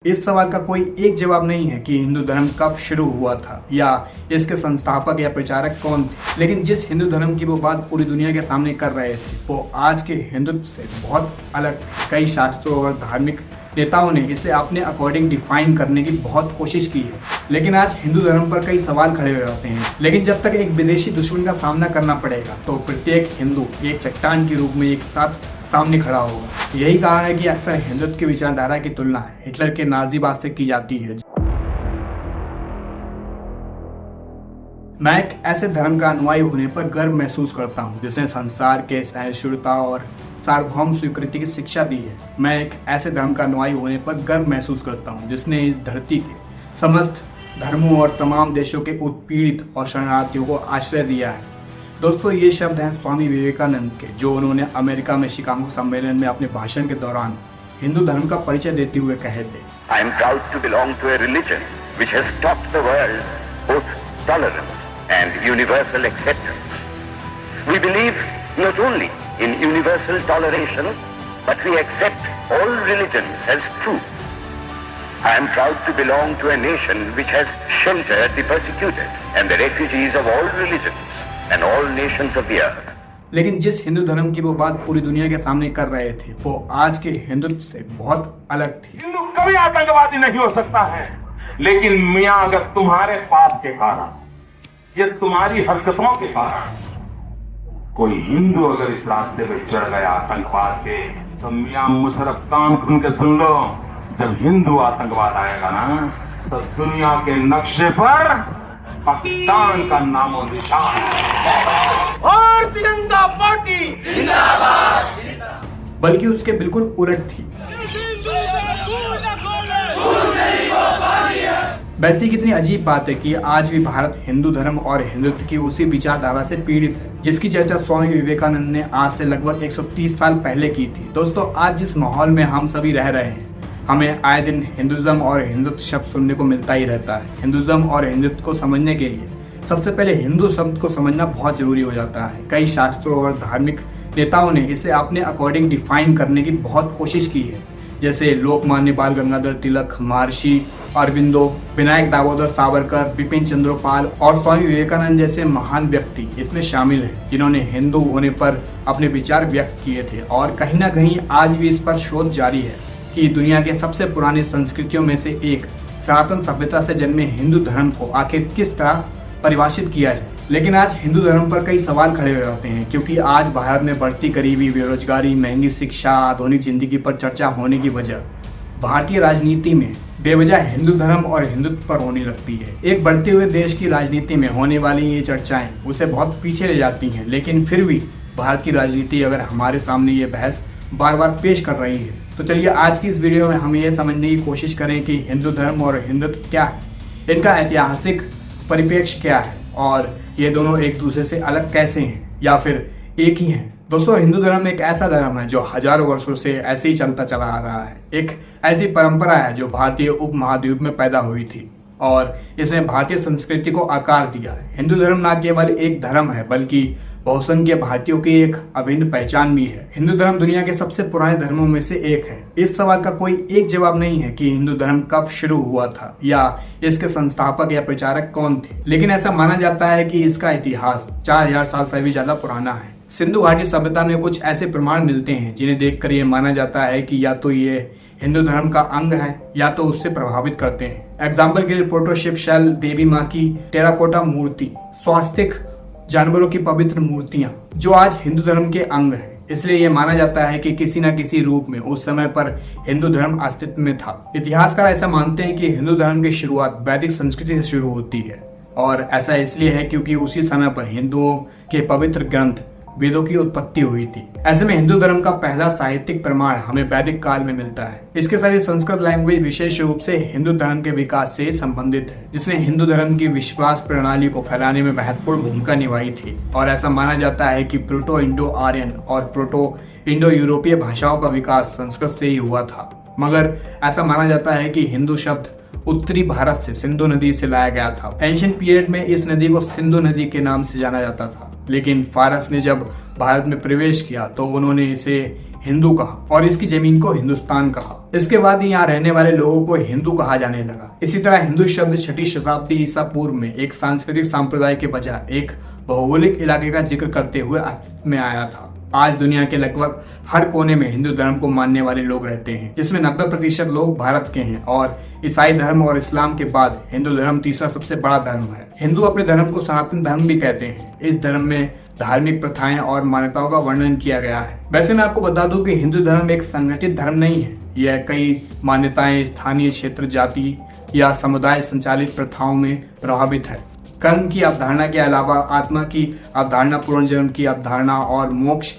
इस सवाल का कोई एक जवाब नहीं है कि हिंदू धर्म कब शुरू हुआ था या इसके संस्थापक या प्रचारक कौन थे। लेकिन जिस हिंदू धर्म की वो बात पूरी दुनिया के सामने कर रहे थे वो आज के हिंदुत्व से बहुत अलग। कई शास्त्रों और धार्मिक नेताओं ने इसे अपने अकॉर्डिंग डिफाइन करने की बहुत कोशिश की है, लेकिन आज हिंदू धर्म पर कई सवाल खड़े हो जाते हैं। लेकिन जब तक एक विदेशी दुश्मन का सामना करना पड़ेगा तो प्रत्येक हिंदू एक चट्टान के रूप में एक साथ सामने खड़ा होगा। यही कारण है कि अक्सर हिंदुत्व की विचारधारा की तुलना हिटलर के नाजीवाद से की जाती है। मैं एक ऐसे धर्म का अनुयायी होने पर गर्व महसूस करता हूँ जिसने संसार के सहिष्णुता और सार्वभौम स्वीकृति की शिक्षा दी है। मैं एक ऐसे धर्म का अनुयायी होने पर गर्व महसूस करता हूँ जिसने इस धरती के समस्त धर्मों और तमाम देशों के उत्पीड़ित और शरणार्थियों को आश्रय दिया है। दोस्तों, ये शब्द हैं स्वामी विवेकानंद के, जो उन्होंने अमेरिका में शिकागो सम्मेलन में अपने भाषण के दौरान हिंदू धर्म का परिचय देते हुए कहे थे। I am proud to belong to a religion which has taught the world both tolerance and universal acceptance. We believe not only in universal toleration, but we accept all religions as true. I am proud to belong to a nation which has sheltered the persecuted and the refugees of all religions and all nations of the earth. लेकिन जिस हिंदू धर्म की वो बात पूरी दुनिया के सामने कर रहे थे वो आज के हिंदुत्व से बहुत अलग थी। हिंदू कभी आतंकवादी नहीं हो सकता है, लेकिन मियां अगर तुम्हारे पाप के कारण या तुम्हारी हरकतों के कारण कोई हिंदू अगर इस रास्ते पे चढ़ गया आतंकवाद के, तो मियां मुशर्रफ कान खुल के सुन लो, जब हिंदू आतंकवाद आएगा ना तो दुनिया के नक्शे पर पाकिस्तान का नामो निशान। भारतीय जनता पार्टी जिंदाबाद। बल्कि उसके बिल्कुल उलट थी। वैसी कितनी अजीब बात है कि आज भी भारत हिंदू धर्म और हिंदुत्व की उसी विचारधारा से पीड़ित है जिसकी चर्चा स्वामी विवेकानंद ने आज से लगभग 130 साल पहले की थी। दोस्तों, आज जिस माहौल में हम सभी रह रहे हैं हमें आए दिन हिंदुज्म और हिंदुत्व शब्द सुनने को मिलता ही रहता है। हिंदुज्म और हिंदुत्व को समझने के लिए सबसे पहले हिंदू शब्द को समझना बहुत जरूरी हो जाता है। कई शास्त्रों और धार्मिक नेताओं ने इसे अपने अकॉर्डिंग डिफाइन करने की बहुत कोशिश की है, जैसे लोकमान्य बाल गंगाधर तिलक, महर्षि अरविंदो, विनायक दामोदर सावरकर, बिपिन चंद्रपाल और स्वामी विवेकानंद जैसे महान व्यक्ति इसमें शामिल हैं, जिन्होंने हिंदू होने पर अपने विचार व्यक्त किए थे। और कहीं ना कहीं आज भी इस पर शोध जारी है कि दुनिया के सबसे पुरानी संस्कृतियों में से एक सनातन सभ्यता से जन्मे हिंदू धर्म को आखिर किस तरह परिभाषित किया जाए। लेकिन आज हिंदू धर्म पर कई सवाल खड़े हो जाते हैं, क्योंकि आज भारत में बढ़ती गरीबी, बेरोजगारी, महंगी शिक्षा, आधुनिक जिंदगी पर चर्चा होने की वजह भारतीय राजनीति में बेवजह हिंदू धर्म और हिंदुत्व पर होने लगती है। एक बढ़ते हुए देश की राजनीति में होने वाली ये चर्चाएं उसे बहुत पीछे ले जाती हैं, लेकिन फिर भी भारत की राजनीति अगर हमारे सामने ये बहस बार बार पेश कर रही है, तो चलिए आज की इस वीडियो में हम ये समझने की कोशिश करें कि हिंदू धर्म और हिंदुत्व क्या है, इनका ऐतिहासिक परिप्रेक्ष्य क्या है और ये दोनों एक दूसरे से अलग कैसे हैं या फिर एक ही हैं। दोस्तों, हिंदू धर्म एक ऐसा धर्म है जो हजारों वर्षों से ऐसे ही चलता चला आ रहा है। एक ऐसी परंपरा है जो भारतीय उपमहाद्वीप में पैदा हुई थी और इसने भारतीय संस्कृति को आकार दिया है। हिंदू धर्म न केवल एक धर्म है बल्कि बहुसंख्य भारतीयों की एक अभिन्न पहचान भी है। हिंदू धर्म दुनिया के सबसे पुराने धर्मों में से एक है। इस सवाल का कोई एक जवाब नहीं है कि हिंदू धर्म कब शुरू हुआ था या इसके संस्थापक या प्रचारक कौन थे, लेकिन ऐसा माना जाता है कि इसका इतिहास 4000 साल से भी ज्यादा पुराना है। सिंधु घाटी सभ्यता में कुछ ऐसे प्रमाण मिलते हैं जिन्हें देखकर ये माना जाता है कि या तो ये हिंदू धर्म का अंग है या तो उससे प्रभावित करते हैं। एग्जाम्पल के लिए प्रोटोशिप शैल, देवी माँ की टेराकोटा मूर्ति, स्वास्तिक जानवरों की पवित्र मूर्तियां जो आज हिंदू धर्म के अंग हैं। इसलिए यह माना जाता है कि किसी न किसी रूप में उस समय पर हिंदू धर्म अस्तित्व में था। इतिहासकार ऐसा मानते हैं कि हिंदू धर्म की शुरुआत वैदिक संस्कृति से शुरू होती है और ऐसा इसलिए है क्योंकि उसी समय पर हिंदुओं के पवित्र ग्रंथ वेदों की उत्पत्ति हुई थी। ऐसे में हिंदू धर्म का पहला साहित्यिक प्रमाण हमें वैदिक काल में मिलता है। इसके साथ ही संस्कृत लैंग्वेज विशेष रूप से हिंदू धर्म के विकास से संबंधित है, जिसने हिंदू धर्म की विश्वास प्रणाली को फैलाने में महत्वपूर्ण भूमिका निभाई थी। और ऐसा माना जाता है कि प्रोटो इंडो आर्यन और प्रोटो इंडो यूरोपीय भाषाओं का विकास संस्कृत से ही हुआ था। मगर ऐसा माना जाता है कि हिंदू शब्द उत्तरी भारत से सिंधु नदी से लाया गया था। एंशिएंट पीरियड में इस नदी को सिंधु नदी के नाम से जाना जाता था। लेकिन फारस ने जब भारत में प्रवेश किया तो उन्होंने इसे हिंदू कहा और इसकी जमीन को हिंदुस्तान कहा। इसके बाद यहाँ रहने वाले लोगों को हिंदू कहा जाने लगा। इसी तरह हिंदू शब्द 6वीं शताब्दी ईसा पूर्व में एक सांस्कृतिक संप्रदाय के बजाय एक भौगोलिक इलाके का जिक्र करते हुए अस्तित्व में आया था। आज दुनिया के लगभग हर कोने में हिंदू धर्म को मानने वाले लोग रहते हैं, जिसमें 90% लोग भारत के हैं और ईसाई धर्म और इस्लाम के बाद हिंदू धर्म तीसरा सबसे बड़ा धर्म है। हिंदू अपने धर्म को सनातन धर्म भी कहते हैं। इस धर्म में धार्मिक प्रथाएं और मान्यताओं का वर्णन किया गया है। वैसे मैं आपको बता दूं कि हिंदू धर्म एक संगठित धर्म नहीं है। यह कई मान्यताएं, स्थानीय क्षेत्र, जाति या समुदाय संचालित प्रथाओं में प्रभावित है। कर्म की अवधारणा के अलावा आत्मा की अवधारणा, पुनर्जन्म की अवधारणा और मोक्ष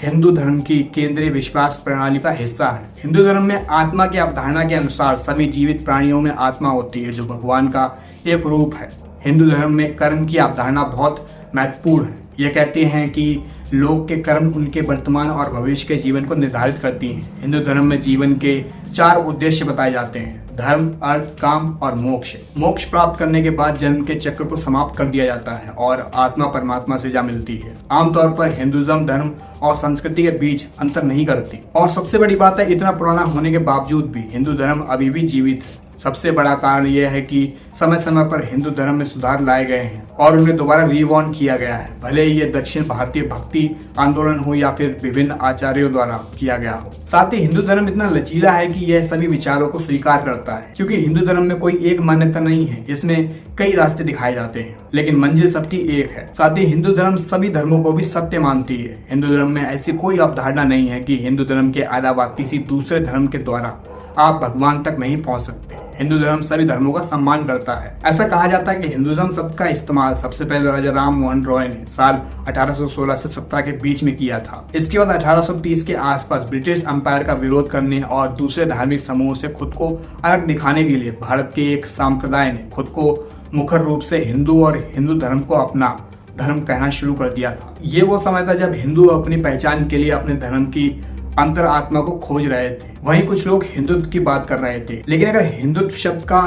हिंदू धर्म की केंद्रीय विश्वास प्रणाली का हिस्सा है। हिंदू धर्म में आत्मा की अवधारणा के अनुसार सभी जीवित प्राणियों में आत्मा होती है जो भगवान का एक रूप है। हिंदू धर्म में कर्म की अवधारणा बहुत महत्वपूर्ण है। ये कहते हैं कि लोग के कर्म उनके वर्तमान और भविष्य के जीवन को निर्धारित करती हैं। हिंदू धर्म में जीवन के 4 उद्देश्य बताए जाते हैं: धर्म, अर्थ, काम और मोक्ष। मोक्ष प्राप्त करने के बाद जन्म के चक्र को समाप्त कर दिया जाता है और आत्मा परमात्मा से जा मिलती है। आमतौर पर हिंदुज्म धर्म और संस्कृति के बीच अंतर नहीं करती। और सबसे बड़ी बात है, इतना पुराना होने के बावजूद भी हिंदू धर्म अभी भी जीवित है। सबसे बड़ा कारण यह है कि समय समय पर हिंदू धर्म में सुधार लाए गए हैं और उन्हें दोबारा रिबॉर्न किया गया है, भले ही ये दक्षिण भारतीय भक्ति आंदोलन हो या फिर विभिन्न आचार्यों द्वारा किया गया हो। साथ ही हिंदू धर्म इतना लचीला है कि यह सभी विचारों को स्वीकार करता है, क्योंकि हिंदू धर्म में कोई एक मान्यता नहीं है। इसमें कई रास्ते दिखाए जाते हैं लेकिन मंजिल सबकी एक है। साथ ही हिंदू धर्म सभी धर्मों को भी सत्य मानती है। हिंदू धर्म में ऐसी कोई अवधारणा नहीं है कि हिंदू धर्म के अलावा किसी दूसरे धर्म के द्वारा आप भगवान तक नहीं पहुंच सकते। हिंदू धर्म सभी धर्मों का सम्मान करता है। ऐसा कहा जाता है कि हिंदुज्म शब्द का इस्तेमाल सबसे पहले राजा राम मोहन रॉय ने साल 1816 से 17 के बीच में किया था। इसके बाद 1830 के आसपास ब्रिटिश एम्पायर का विरोध करने और दूसरे धार्मिक समूहों से खुद को अलग दिखाने के लिए भारत के एक संप्रदाय ने खुद को मुखर रूप से हिंदू और हिंदू धर्म को अपना धर्म कहना शुरू कर दिया था। ये वो समय था जब हिंदू अपनी पहचान के लिए अपने धर्म की अंतर आत्मा को खोज रहे थे। वहीं कुछ लोग हिंदुत्व की बात कर रहे थे, लेकिन अगर हिंदुत्व शब्द का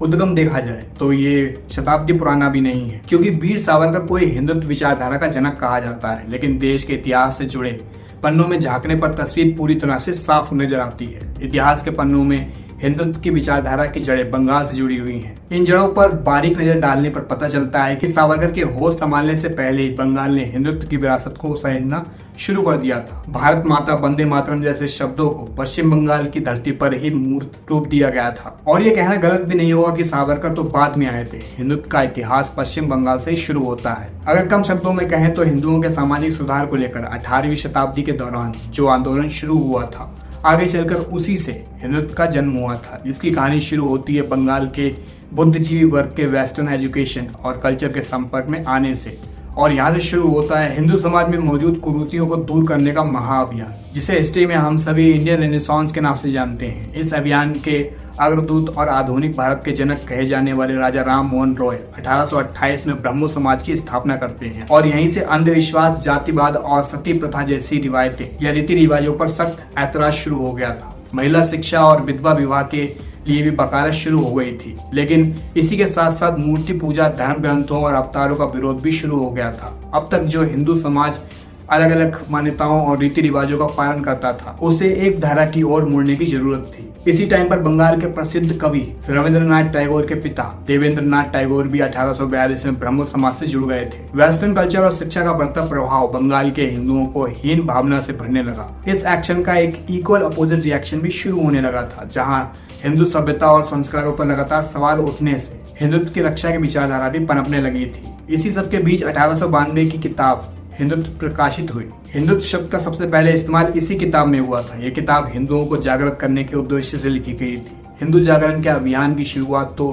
उद्गम देखा जाए तो ये शताब्दी पुराना भी नहीं है, क्योंकि वीर सावरकर को हिंदुत्व विचारधारा का जनक कहा जाता है। लेकिन देश के इतिहास से जुड़े पन्नों में झांकने पर तस्वीर पूरी तरह से साफ नजर आती है। इतिहास के पन्नों में हिंदुत्व की विचारधारा की जड़ें बंगाल से जुड़ी हुई हैं। इन जड़ों पर बारीक नजर डालने पर पता चलता है कि सावरकर के होश संभालने से पहले ही बंगाल ने हिंदुत्व की विरासत को सहेजना शुरू कर दिया था। भारत माता, वंदे मातरम जैसे शब्दों को पश्चिम बंगाल की धरती पर ही मूर्त रूप दिया गया था। और ये कहना गलत भी नहीं होगा कि सावरकर तो बाद में आए थे। हिंदुत्व का इतिहास पश्चिम बंगाल से ही शुरू होता है। अगर कम शब्दों में कहें तो हिंदुओं के सामाजिक सुधार को लेकर 18वीं शताब्दी के दौरान जो आंदोलन शुरू हुआ था, आगे चलकर उसी से हिंदुत्व का जन्म हुआ था। इसकी कहानी शुरू होती है बंगाल के बुद्धिजीवी वर्ग के वेस्टर्न एजुकेशन और कल्चर के संपर्क में आने से, और यहाँ से शुरू होता है हिंदू समाज में मौजूद कुरीतियों को दूर करने का महाअभियान, जिसे हिस्ट्री में हम सभी इंडियन रेनेसांस के नाम से जानते हैं। इस अभियान के अग्रदूत और आधुनिक भारत के जनक कहे जाने वाले राजा राम मोहन रॉय 1828 में ब्रह्मो समाज की स्थापना करते हैं और यहीं से अंधविश्वास, जातिवाद और सती प्रथा जैसी रिवायतें या रीति रिवाजों पर सख्त ऐतराज शुरू हो गया था। महिला शिक्षा और विधवा विवाह के लिए भी बकायदा शुरू हो गई थी। लेकिन इसी के साथ साथ मूर्ति पूजा, धर्म ग्रंथों और अवतारों का विरोध भी शुरू हो गया था। अब तक जो हिंदू समाज अलग अलग मान्यताओं और रीति रिवाजों का पालन करता था, उसे एक धारा की ओर मुड़ने की जरूरत थी। इसी टाइम पर बंगाल के प्रसिद्ध कवि रविंद्रनाथ टैगोर के पिता देवेंद्रनाथ टैगोर भी 1842 में ब्रह्मो समाज से जुड़ गए थे। वेस्टर्न कल्चर और शिक्षा का बढ़ता प्रभाव बंगाल के हिंदुओं को हीन भावना से भरने लगा। इस एक्शन का एक इक्वल अपोजिट रिएक्शन भी शुरू होने लगा था, जहाँ हिंदू सभ्यता और संस्कारों पर लगातार सवाल उठने से हिंदुत्व की रक्षा की विचारधारा भी पनपने लगी थी। इसी सब के बीच 1892 की किताब हिंदुत्व प्रकाशित हुई। हिंदुत्व शब्द का सबसे पहले इस्तेमाल इसी किताब में हुआ था। यह किताब हिंदुओं को जागृत करने के उद्देश्य से लिखी गई थी। हिंदू जागरण के अभियान की शुरुआत तो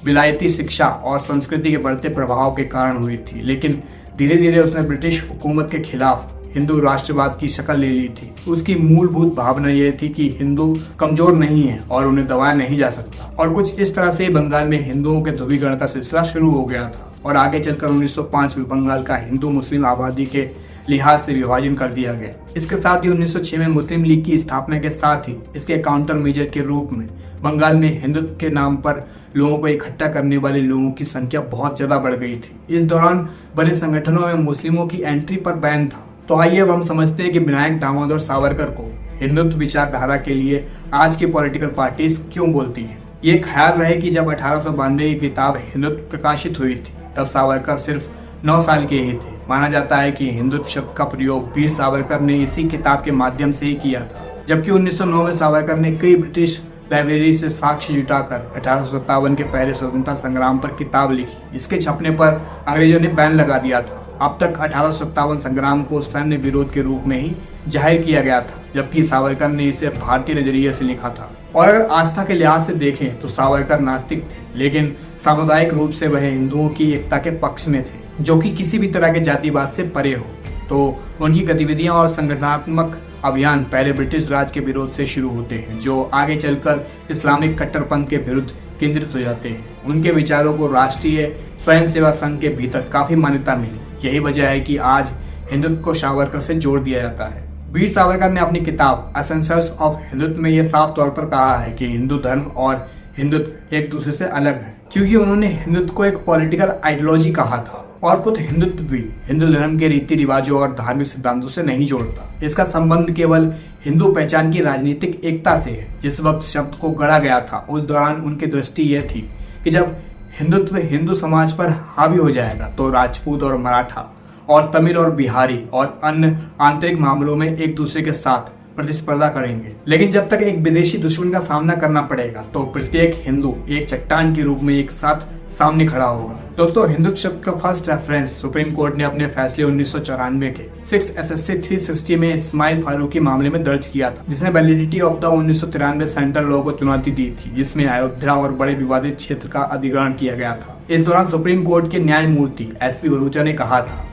विलायती शिक्षा और संस्कृति के बढ़ते प्रभाव के कारण हुई थी, लेकिन धीरे धीरे उसने ब्रिटिश हुकूमत के खिलाफ हिंदू राष्ट्रवाद की शक्ल ले ली थी। उसकी मूलभूत भावना यह थी कि हिंदू कमजोर नहीं है और उन्हें दबाया नहीं जा सकता। और कुछ इस तरह से बंगाल में हिंदुओं के ध्रुवीकरण का सिलसिला शुरू हो गया था। और आगे चलकर 1905 में बंगाल का हिंदू मुस्लिम आबादी के लिहाज से विभाजन कर दिया गया। इसके साथ ही 1906 में मुस्लिम लीग की स्थापना के साथ ही इसके काउंटर मेजर के रूप में बंगाल में हिंदुत्व के नाम पर लोगों को इकट्ठा करने वाले लोगों की संख्या बहुत ज्यादा बढ़ गई थी। इस दौरान बने संगठनों में मुस्लिमों की एंट्री पर बैन था। तो आइए अब हम समझते हैं कि विनायक दामोदर सावरकर को हिंदुत्व विचारधारा के लिए आज की पॉलिटिकल पार्टीज क्यों बोलती हैं। ये ख्याल रहे कि जब 1892 की किताब हिंदुत्व प्रकाशित हुई थी तब सावरकर सिर्फ 9 साल के ही थे। माना जाता है कि हिंदुत्व शब्द का प्रयोग वीर सावरकर ने इसी किताब के माध्यम से ही किया था। जबकि 1909 में सावरकर ने कई ब्रिटिश लाइब्रेरी से साक्ष्य जुटाकर 1857 के पहले स्वतंत्रता संग्राम पर किताब लिखी। इसके छपने पर अंग्रेजों ने बैन लगा दिया था। अब तक 1857 संग्राम को सैन्य विरोध के रूप में ही जाहिर किया गया था, जबकि सावरकर ने इसे भारतीय नजरिए से लिखा था। और अगर आस्था के लिहाज से देखें तो सावरकर नास्तिक थे, लेकिन सामुदायिक रूप से वह हिंदुओं की एकता के पक्ष में थे, जो कि किसी भी तरह के जातिवाद से परे हो। तो उनकी गतिविधियां और संगठनात्मक अभियान पहले ब्रिटिश राज के विरोध से शुरू होते हैं, जो आगे चलकर इस्लामिक कट्टरपंथ के विरुद्ध केंद्रित हो जाते हैं। उनके विचारों को राष्ट्रीय स्वयं सेवा संघ के भीतर काफी मान्यता मिली। यही वजह है कि आज हिंदुत्व को सावरकर से जोड़ दिया जाता है। वीर सावरकर ने अपनी किताब एसेंशियल्स ऑफ हिंदुत्व में यह साफ तौर पर कहा है कि हिंदू धर्म और हिंदुत्व एक दूसरे से अलग है, क्योंकि उन्होंने हिंदुत्व को एक पॉलिटिकल आइडियोलॉजी कहा था। और खुद हिंदुत्व भी हिंदू धर्म के रीति रिवाजों और धार्मिक सिद्धांतों से नहीं जोड़ता। इसका संबंध केवल हिंदू पहचान की राजनीतिक एकता से है। जिस वक्त शब्द को गढ़ा गया था उस दौरान उनकी दृष्टि यह थी कि जब हिंदुत्व हिंदू समाज पर हावी हो जाएगा तो राजपूत और मराठा और तमिल और बिहारी और अन्य आंतरिक मामलों में एक दूसरे के साथ प्रतिस्पर्धा करेंगे। लेकिन जब तक एक विदेशी दुश्मन का सामना करना पड़ेगा तो प्रत्येक हिंदू एक चट्टान के रूप में एक साथ सामने खड़ा होगा। दोस्तों, हिंदुत्व शब्द का फर्स्ट रेफरेंस सुप्रीम कोर्ट ने अपने फैसले 1994 के 6 SSC 360 में इस्माइल फारूकी मामले में दर्ज किया था, जिसने validity of the 1993 central law को चुनौती दी थी, जिसमें अयोध्या और बड़े विवादित क्षेत्र का अधिग्रहण किया गया था। इस दौरान सुप्रीम कोर्ट के न्यायमूर्ति SP भरूचा ने कहा था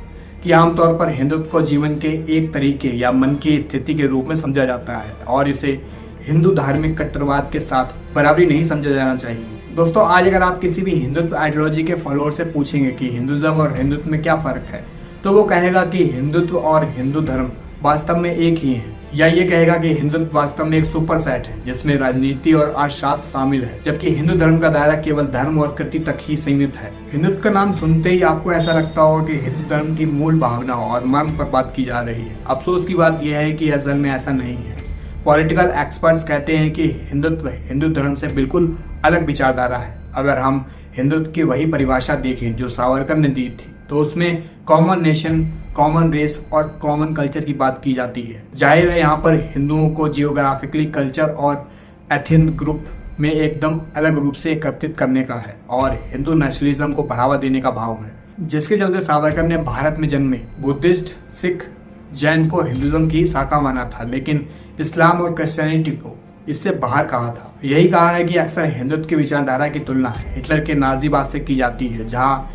कि आमतौर पर हिंदुत्व को जीवन के एक तरीके या मन की स्थिति के रूप में समझा जाता है और इसे हिंदू धार्मिक कट्टरवाद के साथ बराबरी नहीं समझा जाना चाहिए। दोस्तों, आज अगर आप किसी भी हिंदुत्व आइडियोलॉजी के फॉलोअर से पूछेंगे कि हिंदुज्म और हिंदुत्व में क्या फर्क है, तो वो कहेगा कि हिंदुत्व और हिंदू धर्म वास्तव में एक ही है, या ये कहेगा कि हिंदुत्व वास्तव में एक सुपर सेट है जिसमें राजनीति और अर्थशास्त्र शामिल है, जबकि हिंदू धर्म का दायरा केवल धर्म और कृति तक ही सीमित है। हिंदुत्व का नाम सुनते ही आपको ऐसा लगता होगा कि हिंदू धर्म की मूल भावना और मर्म पर बात की जा रही है। अफसोस की बात यह है कि असल में ऐसा नहीं है। पॉलिटिकल एक्सपर्ट्स कहते हैं कि हिंदुत्व हिंदू धर्म से बिल्कुल अलग विचारधारा है। अगर हम हिंदुत्व की वही परिभाषा देखें जो सावरकर ने दी थी, तो उसमें कॉमन नेशन, कॉमन रेस और कॉमन कल्चर की बात की जाती है। जाहिर है यहाँ पर हिंदुओं को जियोग्राफिकली कल्चर और एथिन ग्रुप में एकदम अलग रूप से एकत्रित करने का है और हिंदू नेशनलिज्म को बढ़ावा देने का भाव है, जिसके चलते सावरकर ने भारत में जन्मे बुद्धिस्ट, सिख, जैन को हिंदुज्म की शाखा माना था, लेकिन इस्लाम और क्रिश्चियनिटी को इससे बाहर कहा था। यही कारण है कि अक्सर हिंदुत्व की विचारधारा की तुलना हिटलर के नाजीवाद से की जाती है, जहाँ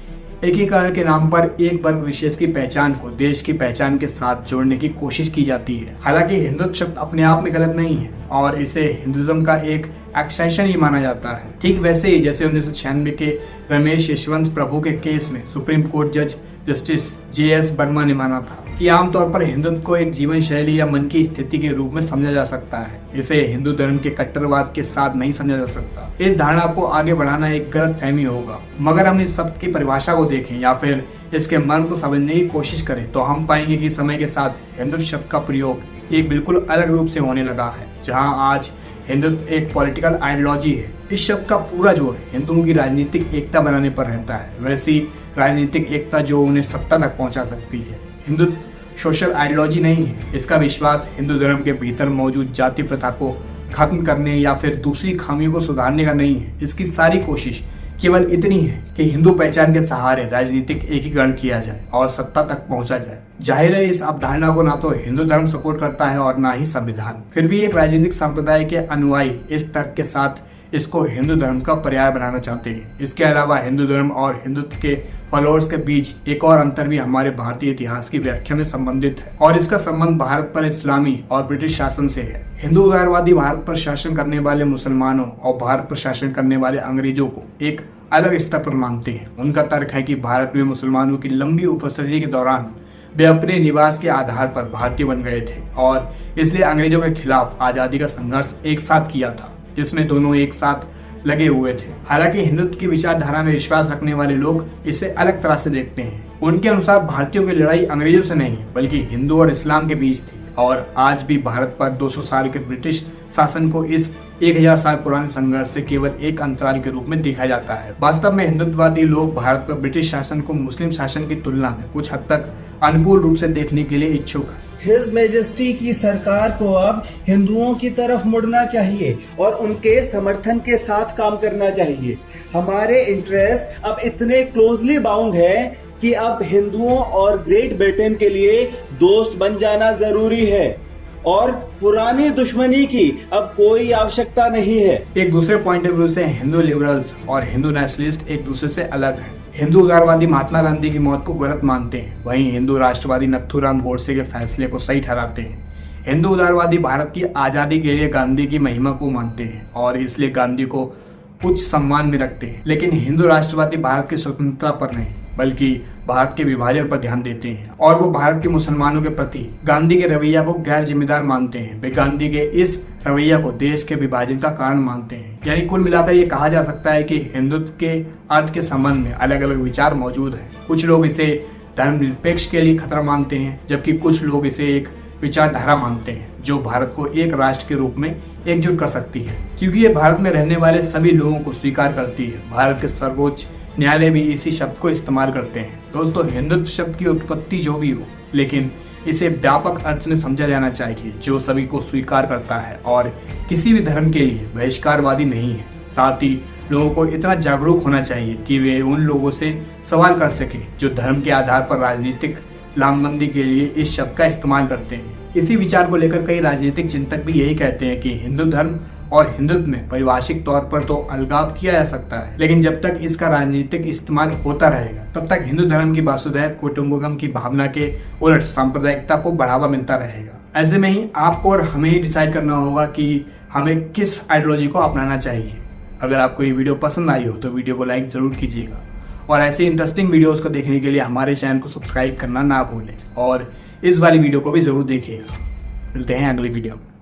एकीकरण के नाम पर एक वर्ग विशेष की पहचान को देश की पहचान के साथ जोड़ने की कोशिश की जाती है। हालांकि हिंदुत्व शब्द अपने आप में गलत नहीं है और इसे हिंदुज्म का एक एक्सटेंशन ही माना जाता है। ठीक वैसे ही जैसे 1996 के रमेश यशवंत प्रभु के केस में सुप्रीम कोर्ट जज जस्टिस JS वर्मा ने माना था कि आमतौर पर हिंदुत्व को एक जीवन शैली या मन की स्थिति के रूप में समझा जा सकता है। इसे हिंदू धर्म के कट्टरवाद के साथ नहीं समझा जा सकता। इस धारणा को आगे बढ़ाना एक गलत फहमी होगा। मगर हम इस शब्द की परिभाषा को देखें या फिर इसके मर्म को समझने की कोशिश करें तो हम पाएंगे कि समय के साथ हिंदुत्व शब्द का प्रयोग एक बिल्कुल अलग रूप से होने लगा है। जहाँ आज हिंदुत्व एक पॉलिटिकल आइडियोलॉजी है, इस शब्द का पूरा जोर हिंदुओं की राजनीतिक एकता बनाने पर रहता है, वैसी राजनीतिक एकता जो उन्हें सत्ता तक पहुंचा सकती है। हिंदुत्व सोशल आइडियोलॉजी नहीं है। इसका विश्वास हिंदू धर्म के भीतर मौजूद जाति प्रथा को खत्म करने या फिर दूसरी खामियों को सुधारने का नहीं है। इसकी सारी कोशिश केवल इतनी है कि हिंदू पहचान के सहारे राजनीतिक एकीकरण किया जाए और सत्ता तक पहुंचा जाए। जाहिर है इस अवधारणा को ना तो हिंदू धर्म सपोर्ट करता है और ना ही संविधान। फिर भी एक राजनीतिक संप्रदाय के अनुयायी इस तर्क के साथ इसको हिंदू धर्म का पर्याय बनाना चाहते हैं। इसके अलावा हिंदू धर्म और हिंदुत्व के फॉलोअर्स के बीच एक और अंतर भी हमारे भारतीय इतिहास की व्याख्या में संबंधित है, और इसका संबंध भारत पर इस्लामी और ब्रिटिश शासन से है। हिंदू उदारवादी भारत पर शासन करने वाले मुसलमानों और भारत पर शासन करने वाले अंग्रेजों को एक अलग स्तर पर मानते हैं। उनका तर्क है कि भारत में मुसलमानों की लंबी उपस्थिति के दौरान वे अपने निवास के आधार पर भारतीय बन गए थे और इसलिए अंग्रेजों के खिलाफ आजादी का संघर्ष एक साथ किया था, जिसमें दोनों एक साथ लगे हुए थे। हालांकि हिंदुत्व की विचारधारा में विश्वास रखने वाले लोग इसे अलग तरह से देखते हैं। उनके अनुसार भारतीयों की लड़ाई अंग्रेजों से नहीं बल्कि हिंदू और इस्लाम के बीच थी, और आज भी भारत पर 200 साल के ब्रिटिश शासन को इस 1000 साल पुराने संघर्ष से केवल एक अंतराल के रूप में देखा जाता है। वास्तव में हिंदुत्ववादी लोग भारत पर ब्रिटिश शासन को मुस्लिम शासन की तुलना में कुछ हद तक अनुकूल रूप से देखने के लिए इच्छुक है। हिज मेजेस्टी की सरकार को अब हिंदुओं की तरफ मुड़ना चाहिए और उनके समर्थन के साथ काम करना चाहिए। हमारे इंटरेस्ट अब इतने क्लोजली बाउंड है कि अब हिंदुओं और ग्रेट ब्रिटेन के लिए दोस्त बन जाना जरूरी है और पुरानी दुश्मनी की अब कोई आवश्यकता नहीं है। एक दूसरे पॉइंट ऑफ व्यू से हिंदू लिबरल्स और हिंदू नेशनलिस्ट एक दूसरे से अलग हैं। हिंदू उदारवादी महात्मा गांधी की मौत को गलत मानते हैं, वहीं हिंदू राष्ट्रवादी नथुराम गोडसे के फैसले को सही ठहराते हैं। हिंदू उदारवादी भारत की आजादी के लिए गांधी की महिमा को मानते हैं और इसलिए गांधी को उच्च सम्मान में रखते हैं, लेकिन हिंदू राष्ट्रवादी भारत की स्वतंत्रता पर नहीं बल्कि भारत के विभाजन पर ध्यान देते हैं और वो भारत के मुसलमानों के प्रति गांधी के रवैया को गैर जिम्मेदार मानते हैं। वे गांधी के इस रवैया को देश के विभाजन का कारण मानते हैं। यानी कुल मिलाकर ये कहा जा सकता है कि हिंदुत्व के अर्थ के संबंध में अलग अलग विचार मौजूद हैं। कुछ लोग इसे धर्मनिरपेक्ष के लिए खतरा मानते हैं, जबकि कुछ लोग इसे एक विचारधारा मानते हैं जो भारत को एक राष्ट्र के रूप में एकजुट कर सकती है, क्योंकि ये भारत में रहने वाले सभी लोगों को स्वीकार करती है। भारत के सर्वोच्च न्यायालय भी इसी शब्द को इस्तेमाल करते हैं। दोस्तों, हिंदुत्व शब्द की उत्पत्ति जो भी हो, लेकिन इसे व्यापक अर्थ में समझा जाना चाहिए जो सभी को स्वीकार करता है और किसी भी धर्म के लिए बहिष्कारवादी नहीं है। साथ ही लोगों को इतना जागरूक होना चाहिए कि वे उन लोगों से सवाल कर सकें जो धर्म के आधार पर राजनीतिक लामबंदी के लिए इस शब्द का इस्तेमाल करते हैं। इसी विचार को लेकर कई राजनीतिक चिंतक भी यही कहते हैं कि हिंदू धर्म और हिंदुत्व में पारिभाषिक तौर पर तो अलगाव किया जा सकता है, लेकिन जब तक इसका राजनीतिक इस्तेमाल होता रहेगा तब तक हिंदू धर्म की वसुधैव कुटुंबकम की भावना के उलट सांप्रदायिकता को बढ़ावा मिलता रहेगा। ऐसे में ही आपको और हमें ही डिसाइड करना होगा कि हमें किस आइडियोलॉजी को अपनाना चाहिए। अगर आपको ये वीडियो पसंद आई हो तो वीडियो को लाइक जरूर कीजिएगा और ऐसे इंटरेस्टिंग वीडियोस को देखने के लिए हमारे चैनल को सब्सक्राइब करना ना भूलें और इस वाली वीडियो को भी जरूर देखिएगा। मिलते हैं अगली वीडियो में।